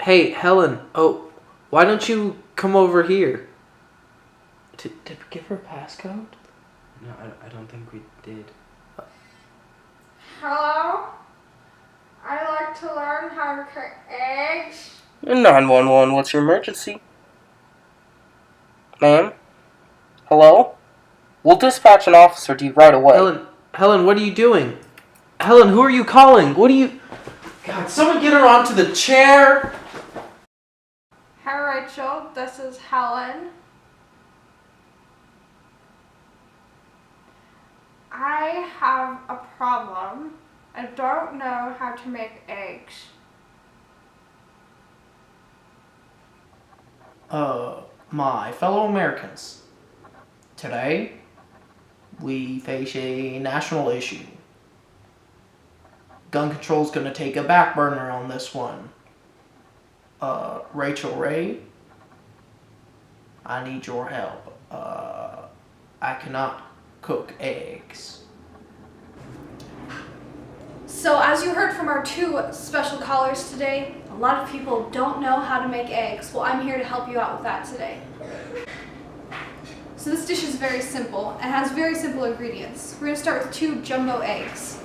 Hey, Helen. Oh, why don't you come over here? Did we give her passcode? No, I don't think we did. Hello? I'd like to learn how to cook eggs. 911, what's your emergency? Ma'am? Hello? We'll dispatch an officer to you right away. Helen, what are you doing? Helen, who are you calling? What are you... God, someone get her onto the chair! Hi, Rachel. This is Helen. I have a problem. I don't know how to make eggs. My fellow Americans. Today, we face a national issue. Gun control's gonna take a back burner on this one. Rachel Ray, I need your help. I cannot cook eggs. So as you heard from our two special callers today, a lot of people don't know how to make eggs. Well, I'm here to help you out with that today. So this dish is very simple and has very simple ingredients. We're going to start with 2 jumbo eggs.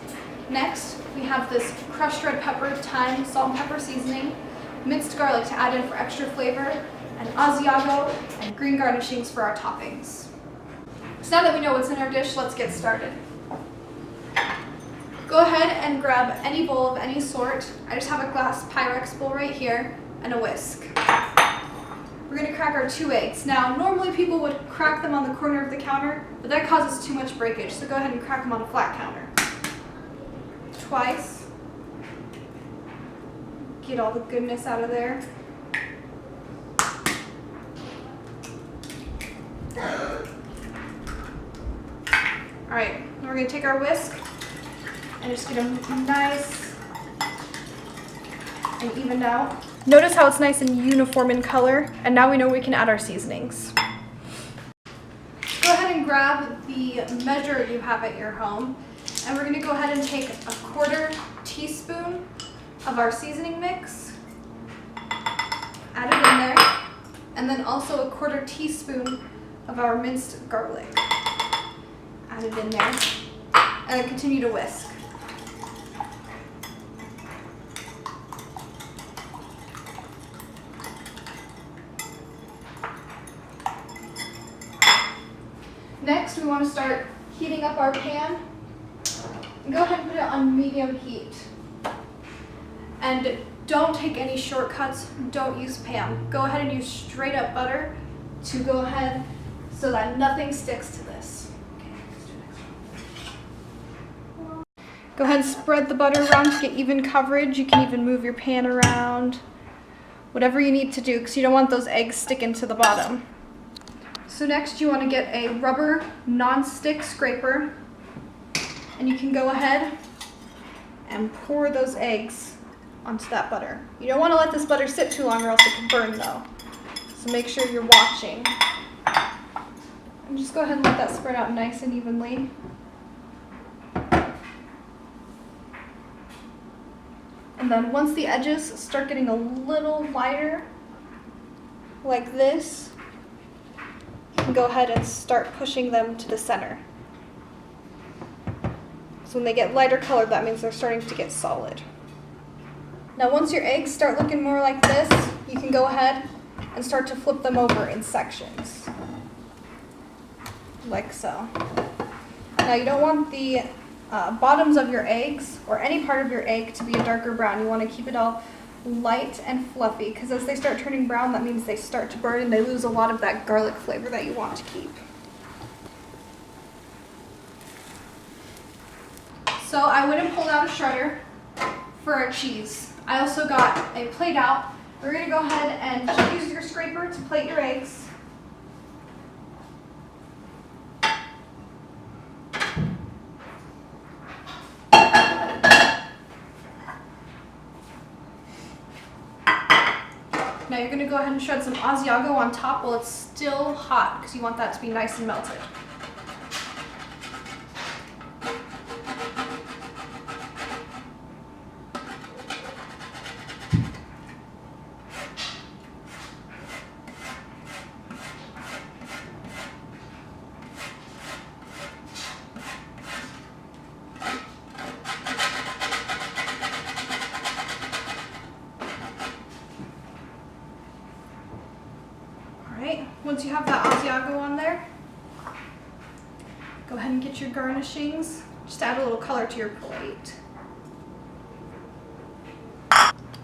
Next, we have this crushed red pepper, thyme, salt and pepper seasoning, minced garlic to add in for extra flavor, and Asiago and green garnishings for our toppings. So now that we know what's in our dish, let's get started. Go ahead and grab any bowl of any sort. I just have a glass Pyrex bowl right here and a whisk. We're going to crack our 2 eggs. Now, normally people would crack them on the corner of the counter, but that causes too much breakage, so go ahead and crack them on a flat counter. Twice. Get all the goodness out of there. Alright, now we're going to take our whisk and just get them nice and evened out. Notice how it's nice and uniform in color, and now we know we can add our seasonings. Go ahead and grab the measure you have at your home, and we're going to go ahead and take a 1/4 teaspoon of our seasoning mix, add it in there, and then also a 1/4 teaspoon of our minced garlic. Add it in there, and then continue to whisk. Next, we want to start heating up our pan. And go ahead and put it on medium heat. And don't take any shortcuts, don't use Pam. Go ahead and use straight up butter to go ahead so that nothing sticks to this. Okay, let's do next one. Go ahead and spread the butter around to get even coverage. You can even move your pan around. Whatever you need to do, because you don't want those eggs sticking to the bottom. So next you want to get a rubber non-stick scraper, and you can go ahead and pour those eggs onto that butter. You don't want to let this butter sit too long or else it can burn though. So make sure you're watching. And just go ahead and let that spread out nice and evenly. And then once the edges start getting a little lighter, like this, you can go ahead and start pushing them to the center. So when they get lighter colored, that means they're starting to get solid. Now once your eggs start looking more like this, you can go ahead and start to flip them over in sections. Like so. Now you don't want the bottoms of your eggs, or any part of your egg, to be a darker brown. You want to keep it all light and fluffy, because as they start turning brown, that means they start to burn and they lose a lot of that garlic flavor that you want to keep. So I went and pulled out a shredder for our cheese. I also got a plate out. We're going to go ahead and just use your scraper to plate your eggs. Now you're going to go ahead and shred some Asiago on top while it's still hot, because you want that to be nice and melted. Once you have that Asiago on there, go ahead and get your garnishings. Just add a little color to your plate.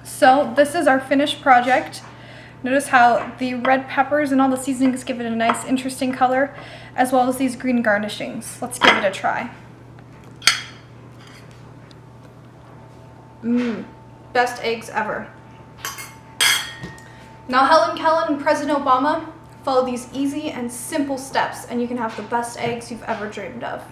So this is our finished project. Notice how the red peppers and all the seasonings give it a nice, interesting color, as well as these green garnishings. Let's give it a try. Best eggs ever. Now Helen Keller and President Obama follow these easy and simple steps, and you can have the best eggs you've ever dreamed of.